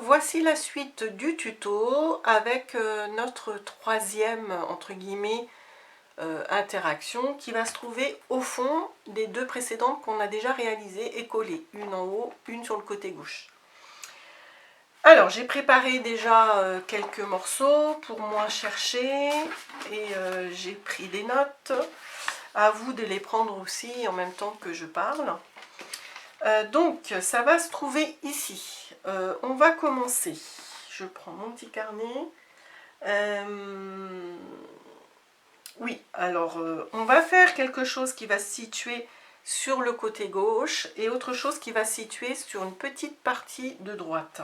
Voici la suite du tuto avec notre troisième entre guillemets interaction qui va se trouver au fond des deux précédentes qu'on a déjà réalisées et collées, une en haut, une sur le côté gauche. Alors j'ai préparé déjà quelques morceaux pour moins chercher et j'ai pris des notes, à vous de les prendre aussi en même temps que je parle. Donc ça va se trouver ici. On va commencer. Je prends mon petit carnet. Oui, alors on va faire quelque chose qui va se situer sur le côté gauche et autre chose qui va se situer sur une petite partie de droite.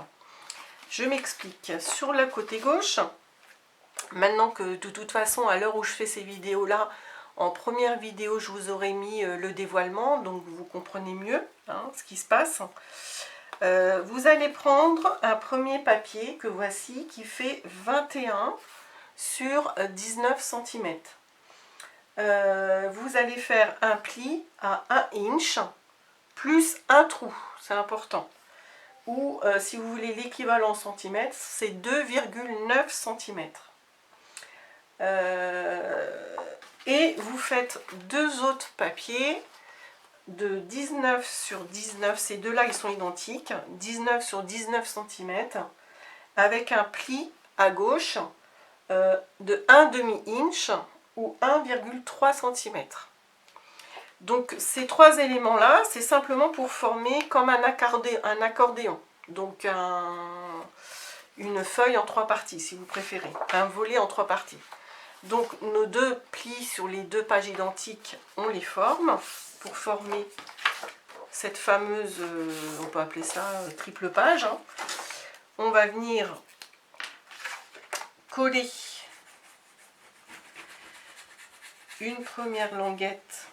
Je m'explique. Sur le côté gauche, maintenant que de toute façon à l'heure où je fais ces vidéos là, en première vidéo je vous aurais mis le dévoilement, donc vous comprenez mieux ce qui se passe. Vous allez prendre un premier papier que voici qui fait 21 sur 19 cm. Vous allez faire un pli à 1 inch plus un trou, c'est important. Ou si vous voulez l'équivalent en centimètres, c'est 2,9 cm. Et vous faites deux autres papiers de 19 sur 19, ces deux là ils sont identiques, 19 sur 19 cm avec un pli à gauche de 1/2 inch ou 1,3 cm. Donc ces trois éléments là c'est simplement pour former comme un accordéon, donc une feuille en trois parties si vous préférez, un volet en trois parties. Donc nos deux plis sur les deux pages identiques, on les forme pour former cette fameuse, on peut appeler ça triple page. On va venir coller une première languette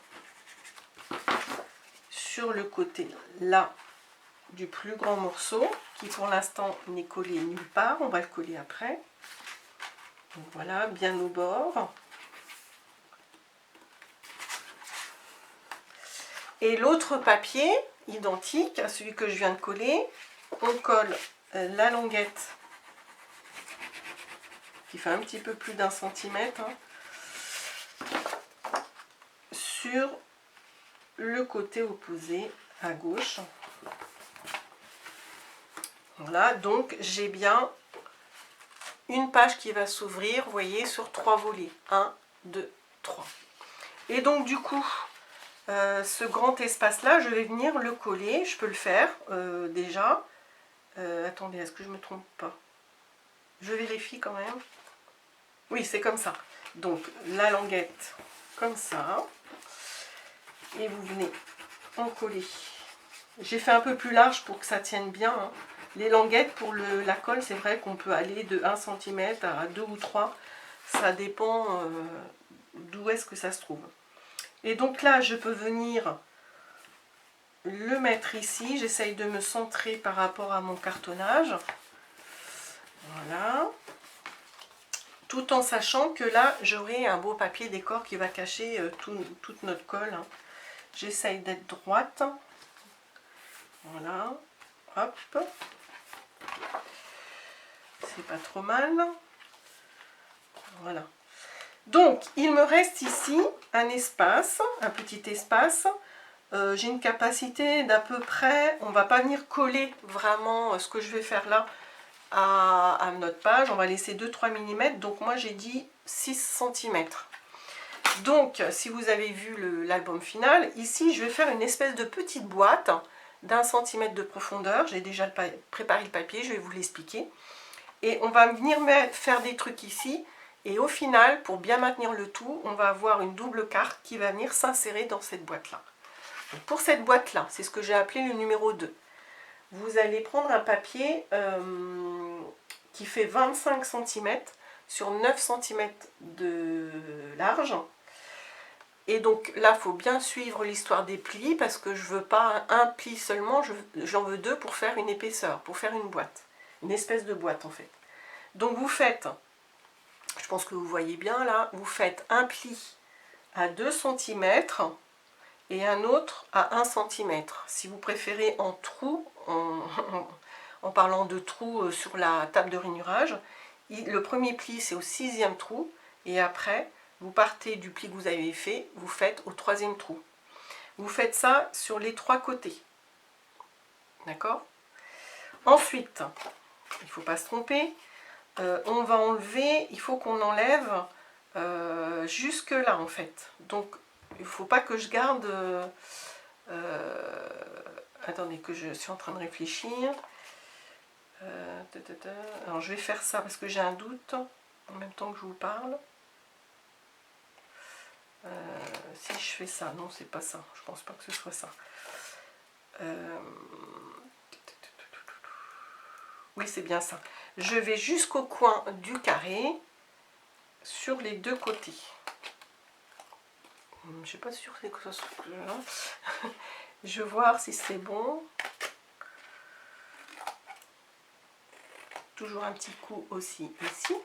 sur le côté là du plus grand morceau, qui pour l'instant n'est collé nulle part, on va le coller après. Donc voilà, bien au bord. Et l'autre papier, identique à celui que je viens de coller, on colle la languette, qui fait un petit peu plus d'1 centimètre, sur le côté opposé à gauche. Voilà, donc j'ai bien une page qui va s'ouvrir, vous voyez, sur trois volets. 1, 2, 3. Et donc du coup, ce grand espace-là, je vais venir le coller. Je peux le faire déjà. Attendez, est-ce que je ne me trompe pas? Je vérifie quand même. Oui, c'est comme ça. Donc la languette comme ça. Et vous venez en coller. J'ai fait un peu plus large pour que ça tienne bien. Les languettes pour la colle, c'est vrai qu'on peut aller de 1 cm à 2 ou 3. Ça dépend d'où est-ce que ça se trouve. Et donc là, je peux venir le mettre ici. J'essaye de me centrer par rapport à mon cartonnage. Voilà. Tout en sachant que là, j'aurai un beau papier décor qui va cacher toute notre colle. J'essaye d'être droite. Voilà. Hop. C'est pas trop mal. Voilà. Donc, il me reste ici un espace, un petit espace. J'ai une capacité d'à peu près, on va pas venir coller vraiment ce que je vais faire là à notre page. On va laisser 2-3 mm. Donc, moi, j'ai dit 6 cm. Donc, si vous avez vu l'album final, ici, je vais faire une espèce de petite boîte d'1 cm de profondeur. J'ai déjà préparé le papier, je vais vous l'expliquer. Et on va venir faire des trucs ici. Et au final, pour bien maintenir le tout, on va avoir une double carte qui va venir s'insérer dans cette boîte-là. Pour cette boîte-là, c'est ce que j'ai appelé le numéro 2. Vous allez prendre un papier qui fait 25 cm sur 9 cm de large. Et donc là, il faut bien suivre l'histoire des plis parce que je ne veux pas un pli seulement, j'en veux deux pour faire une épaisseur, pour faire une boîte. Une espèce de boîte en fait. Donc vous faites, je pense que vous voyez bien là, vous faites un pli à 2 cm et un autre à 1 cm. Si vous préférez en trou, en parlant de trous sur la table de rainurage. Le premier pli, c'est au 6e trou, et après, vous partez du pli que vous avez fait, vous faites au 3e trou. Vous faites ça sur les 3 côtés. D'accord? Ensuite, il ne faut pas se tromper, on va enlever, il faut qu'on enlève jusque là en fait. Donc, il ne faut pas que je garde... attendez, que je suis en train de réfléchir. Alors, je vais faire ça parce que j'ai un doute en même temps que je vous parle. Si je fais ça, non, c'est pas ça. Je pense pas que ce soit ça. Oui, c'est bien ça. Je vais jusqu'au coin du carré sur les 2 côtés. Je ne suis pas sûre que ce soit là. Je vais voir si c'est bon. Toujours un petit coup aussi ici.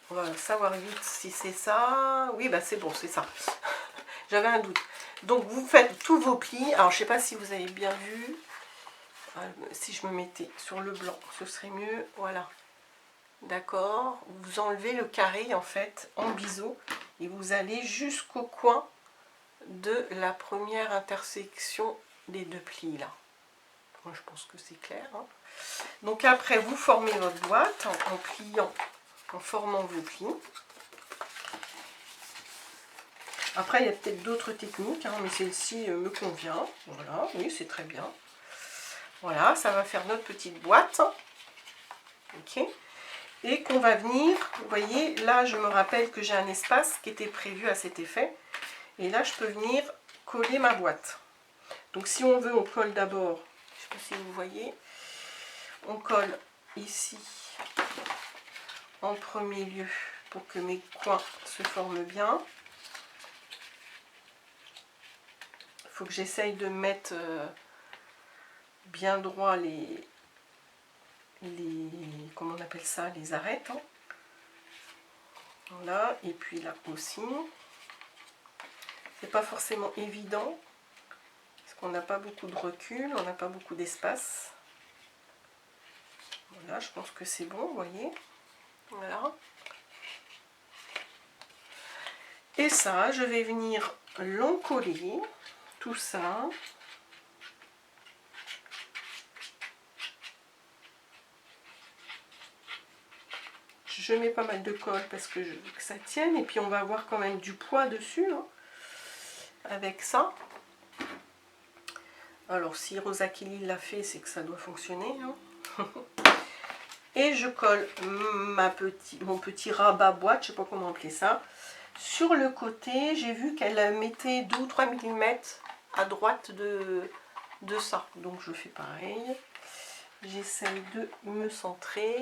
On va savoir vite si c'est ça. Oui, bah c'est bon, c'est ça. J'avais un doute. Donc vous faites tous vos plis. Alors je ne sais pas si vous avez bien vu. Si je me mettais sur le blanc, ce serait mieux. Voilà. D'accord. Vous enlevez le carré en fait en biseau et vous allez jusqu'au coin de la première intersection des 2 plis là. Moi je pense que c'est clair. Hein. Donc après vous formez votre boîte en pliant, en formant vos plis. Après il y a peut-être d'autres techniques, hein, mais celle-ci me convient. Voilà, oui c'est très bien. Voilà, ça va faire notre petite boîte. Ok. Et qu'on va venir, vous voyez, là je me rappelle que j'ai un espace qui était prévu à cet effet. Et là je peux venir coller ma boîte. Donc si on veut, on colle d'abord, je ne sais pas si vous voyez, on colle ici en premier lieu pour que mes coins se forment bien. Il faut que j'essaye de mettre bien droit les comment on appelle ça, les arêtes. Hein. Voilà, et puis là aussi. C'est pas forcément évident, parce qu'on n'a pas beaucoup de recul, on n'a pas beaucoup d'espace. Voilà, je pense que c'est bon, vous voyez. Voilà. Et ça, je vais venir l'encoller, tout ça. Je mets pas mal de colle parce que je veux que ça tienne. Et puis on va avoir quand même du poids dessus, hein, avec ça. Alors si Rosa Kelly l'a fait, c'est que ça doit fonctionner. Hein. Et je colle mon petit rabat boîte, je sais pas comment appeler ça. Sur le côté, j'ai vu qu'elle mettait 2 ou 3 mm à droite de ça. Donc je fais pareil. J'essaye de me centrer.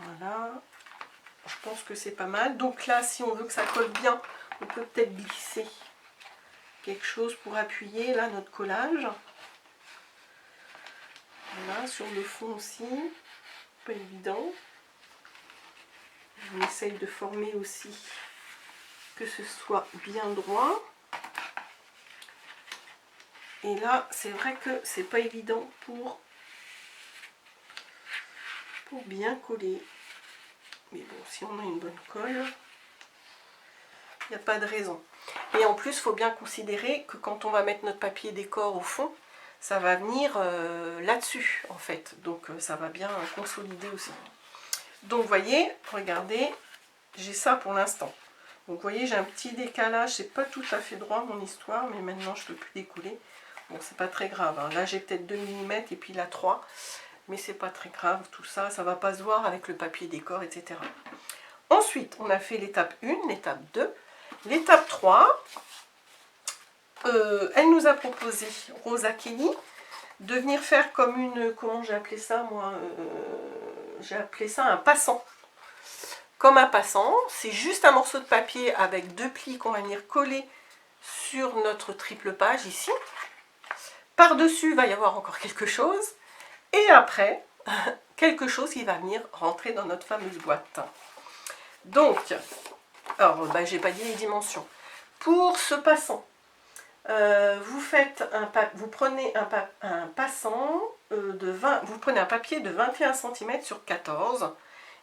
Voilà. Je pense que c'est pas mal. Donc là, si on veut que ça colle bien, on peut peut-être glisser quelque chose pour appuyer là notre collage. Voilà, sur le fond aussi. Pas évident. On essaye de former aussi que ce soit bien droit. Et là, c'est vrai que c'est pas évident pour bien coller. Mais bon, si on a une bonne colle, il n'y a pas de raison. Et en plus, il faut bien considérer que quand on va mettre notre papier décor au fond, ça va venir là-dessus en fait. Donc ça va bien consolider aussi. Donc vous voyez, regardez, j'ai ça pour l'instant. Donc vous voyez, j'ai un petit décalage, c'est pas tout à fait droit mon histoire, mais maintenant je ne peux plus décoller. Bon, c'est pas très grave, hein. Là j'ai peut-être 2 mm et puis là 3, mais c'est pas très grave, tout ça, ça va pas se voir avec le papier décor, etc. Ensuite, on a fait l'étape 1, l'étape 2, l'étape 3, elle nous a proposé, Rosa Kelly, de venir faire comme une, comment j'ai appelé ça moi, j'ai appelé ça un passant. Comme un passant, c'est juste un morceau de papier avec 2 plis qu'on va venir coller sur notre triple page ici. Par-dessus, il va y avoir encore quelque chose. Et après, quelque chose qui va venir rentrer dans notre fameuse boîte. Donc, alors, j'ai pas dit les dimensions. Pour ce passant, Vous prenez un passant de 20, vous prenez un papier de 21 cm sur 14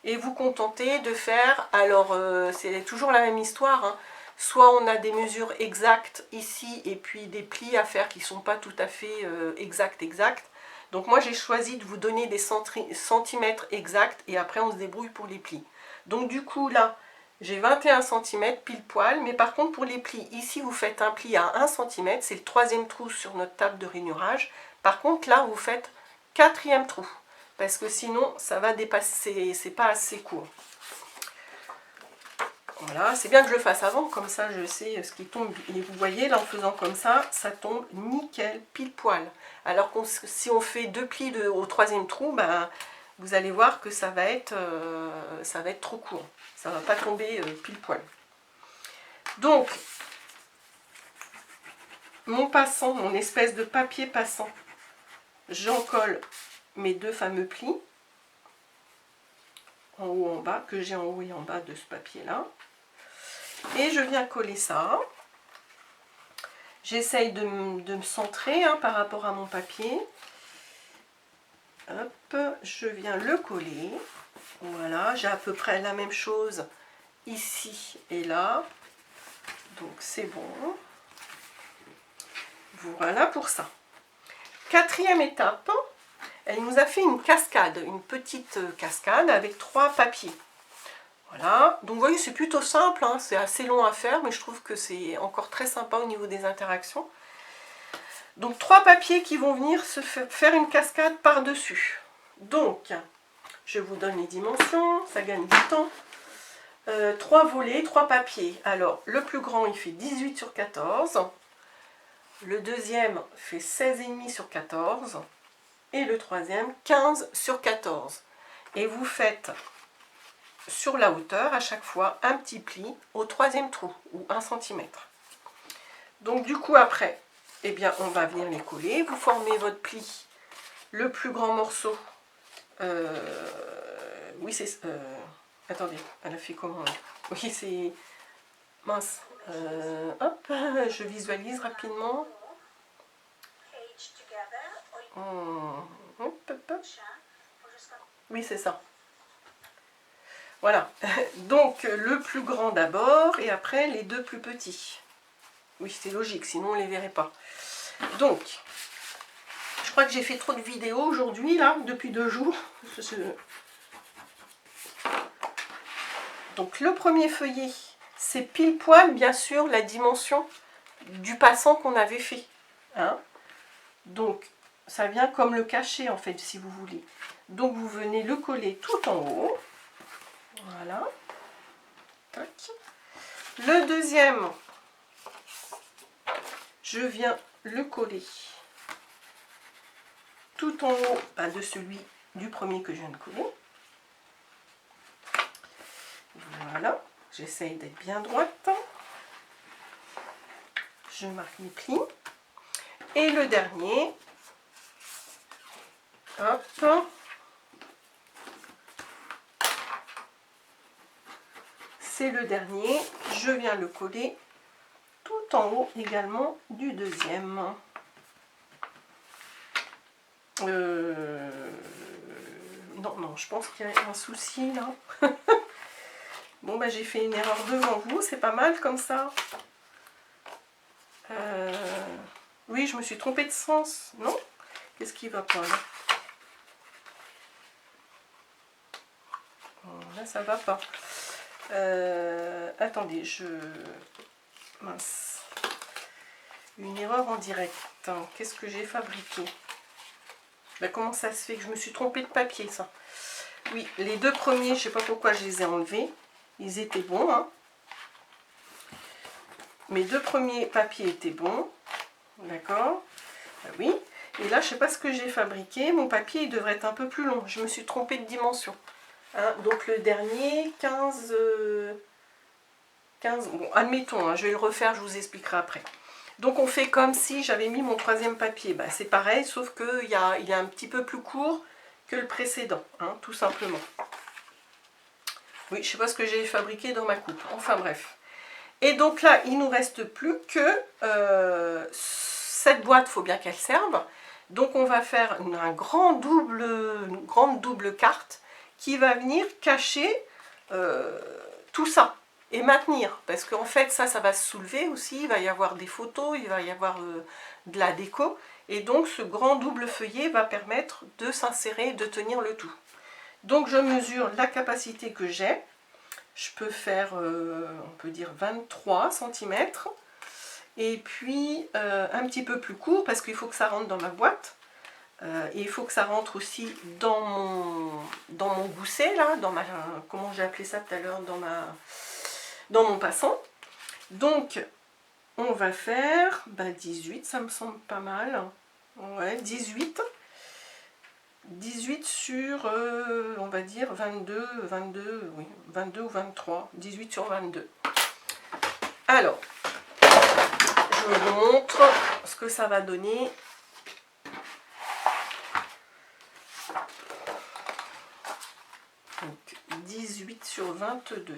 et vous contentez de faire, alors c'est toujours la même histoire, hein. Soit on a des mesures exactes ici et puis des plis à faire qui ne sont pas tout à fait exacts. Donc moi j'ai choisi de vous donner des centimètres exacts et après on se débrouille pour les plis. Donc du coup là, j'ai 21 cm pile poil, mais par contre pour les plis, ici vous faites un pli à 1 cm, c'est le 3e trou sur notre table de rainurage. Par contre là vous faites 4e trou, parce que sinon ça va dépasser, c'est pas assez court. Voilà, c'est bien que je le fasse avant, comme ça je sais ce qui tombe. Et vous voyez, là en faisant comme ça tombe nickel, pile poil. Alors que si on fait 2 plis au 3e trou, ben, vous allez voir que ça va être trop court. Ça ne va pas tomber pile poil. Donc, mon passant, mon espèce de papier passant, j'en colle mes 2 fameux plis, en haut en bas, que j'ai en haut et en bas de ce papier-là. Et je viens coller ça. J'essaye de me centrer hein, par rapport à mon papier. Hop, je viens le coller. Voilà, j'ai à peu près la même chose ici et là. Donc c'est bon. Voilà pour ça. 4e étape, elle nous a fait une cascade, une petite cascade avec 3 papiers. Voilà, donc vous voyez c'est plutôt simple, hein, c'est assez long à faire, mais je trouve que c'est encore très sympa au niveau des interactions. Donc 3 papiers qui vont venir se faire une cascade par-dessus. Donc, je vous donne les dimensions, ça gagne du temps. 3 volets, 3 papiers. Alors, le plus grand, il fait 18 sur 14. Le deuxième fait 16,5 sur 14. Et le troisième, 15 sur 14. Et vous faites sur la hauteur, à chaque fois, un petit pli au 3e trou, ou 1 cm. Donc, du coup, après, eh bien, on va venir les coller. Vous formez votre pli, le plus grand morceau. Oui, c'est... attendez, elle a fait comment là? Oui, c'est... Mince. Hop, je visualise rapidement. Hop, hop, hop. Oui, c'est ça. Voilà. Donc, le plus grand d'abord, et après, les 2 plus petits. Oui, c'est logique, sinon on ne les verrait pas. Donc, je crois que j'ai fait trop de vidéos aujourd'hui, là, depuis 2 jours. Donc, le premier feuillet, c'est pile poil, bien sûr, la dimension du passant qu'on avait fait. Hein? Donc, ça vient comme le cachet, en fait, si vous voulez. Donc, vous venez le coller tout en haut. Voilà. Tac. Le deuxième, je viens le coller tout en haut de celui du premier que je viens de coller. Voilà. J'essaye d'être bien droite. Je marque mes plis. Et le dernier, hop, c'est le dernier, je viens le coller tout en haut également du deuxième. Non, je pense qu'il y a un souci là. Bon, bah, j'ai fait une erreur devant vous, c'est pas mal comme ça. Oui, je me suis trompée de sens, non? Qu'est-ce qui va pas là? Là, ça va pas. Attendez, mince. Une erreur en direct. Qu'est-ce que j'ai fabriqué? Ben, comment ça se fait que je me suis trompée de papier, ça? Oui, les 2 premiers, je sais pas pourquoi je les ai enlevés. Ils étaient bons, hein. Mes 2 premiers papiers étaient bons. D'accord? Ben oui. Et là, je sais pas ce que j'ai fabriqué. Mon papier, il devrait être un peu plus long. Je me suis trompée de dimension. Hein, donc le dernier, 15... bon, admettons, hein, je vais le refaire, je vous expliquerai après. Donc on fait comme si j'avais mis mon 3e papier. Ben, c'est pareil, sauf qu'il est un petit peu plus court que le précédent, hein, tout simplement. Oui, je ne sais pas ce que j'ai fabriqué dans ma coupe. Enfin bref. Et donc là, il ne nous reste plus que cette boîte, il faut bien qu'elle serve. Donc on va faire une grande double carte qui va venir cacher tout ça et maintenir. Parce qu'en fait, ça va se soulever aussi, il va y avoir des photos, il va y avoir de la déco. Et donc ce grand double feuillet va permettre de s'insérer, de tenir le tout. Donc je mesure la capacité que j'ai. Je peux faire, on peut dire 23 cm. Et puis un petit peu plus court parce qu'il faut que ça rentre dans ma boîte. Et il faut que ça rentre aussi dans mon gousset, là, dans ma, comment j'ai appelé ça tout à l'heure, dans mon passant. Donc on va faire 18, ça me semble pas mal. Ouais, 18 sur, on va dire 22, oui, 22 ou 23, 18 sur 22. Alors, je vous montre ce que ça va donner. Donc, 18 sur 22.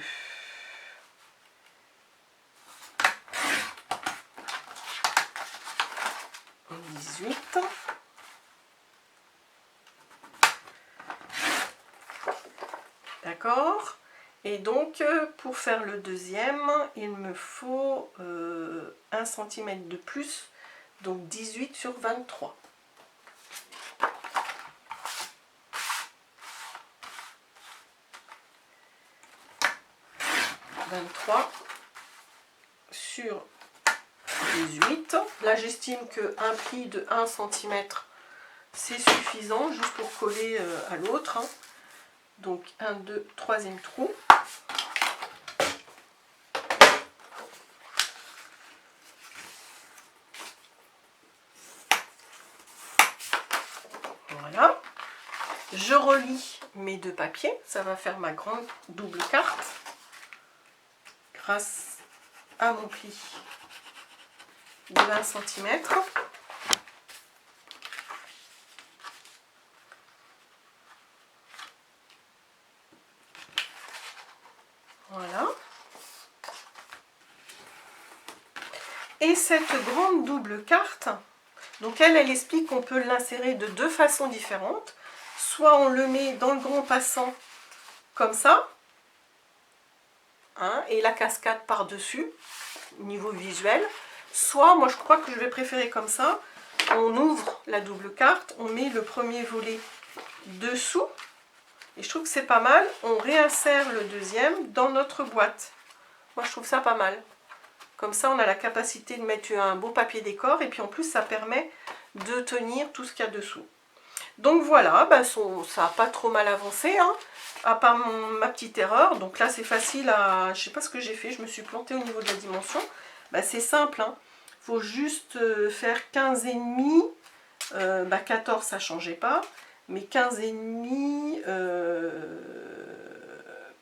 D'accord. Et donc, pour faire le deuxième, il me faut 1 cm de plus, donc 18 sur 23. Sur 18. Là, j'estime qu'un pli de 1 cm, c'est suffisant, juste pour coller à l'autre. Donc, 1, 2, troisième trou. Voilà. Je relie mes deux papiers. Ça va faire ma grande double carte. Grâce à mon pli de 20 cm. Voilà. Et cette grande double carte, donc elle explique qu'on peut l'insérer de deux façons différentes. Soit on le met dans le grand passant comme ça, hein, et la cascade par-dessus, niveau visuel. Soit, moi je crois que je vais préférer comme ça, on ouvre la double carte, on met le premier volet dessous, et je trouve que c'est pas mal, on réinsère le deuxième dans notre boîte. Moi je trouve ça pas mal. Comme ça on a la capacité de mettre un beau papier décor, et puis en plus ça permet de tenir tout ce qu'il y a dessous. Donc voilà, ben ça n'a pas trop mal avancé, hein, à part ma petite erreur. Donc là c'est facile à... Je sais pas ce que j'ai fait, je me suis plantée au niveau de la dimension. Ben, c'est simple, hein. Faut juste faire 15,5, 14 ça changeait pas, mais 15,5,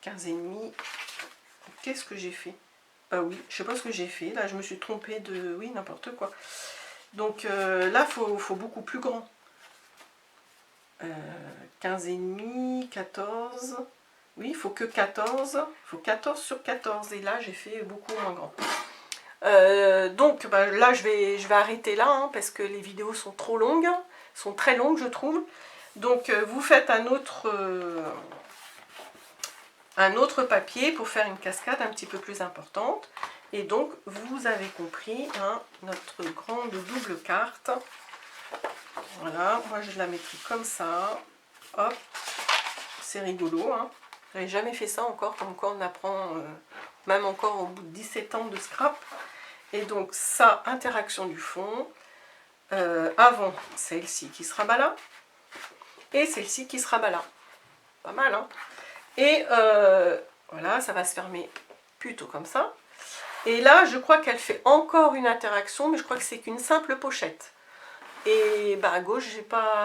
15,5, qu'est-ce que j'ai fait? Bah oui, je sais pas ce que j'ai fait, là je me suis trompée de... Oui, n'importe quoi. Donc là, faut beaucoup plus grand. 15,5, 14, oui, il faut que 14, il faut 14 sur 14, et là j'ai fait beaucoup moins grand. Donc bah, là je vais arrêter là, hein, parce que les vidéos sont trop longues, sont très longues je trouve. Donc vous faites un autre papier pour faire une cascade un petit peu plus importante. Et donc vous avez compris, hein, notre grande double carte. Voilà, moi je la mettrai comme ça. Hop, c'est rigolo, hein. J'avais jamais fait ça encore, comme quoi on apprend, même encore au bout de 17 ans de scrap. Et donc ça, interaction du fond. Avant, celle-ci qui se rabat là. Et celle-ci qui se rabat là. Pas mal, hein. Et voilà, ça va se fermer plutôt comme ça. Et là, je crois qu'elle fait encore une interaction, mais je crois que c'est qu'une simple pochette. Et bah, à gauche,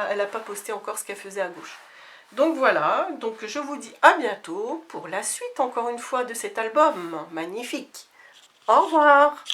elle n'a pas posté encore ce qu'elle faisait à gauche. Donc voilà, donc je vous dis à bientôt pour la suite, encore une fois, de cet album magnifique. Au revoir!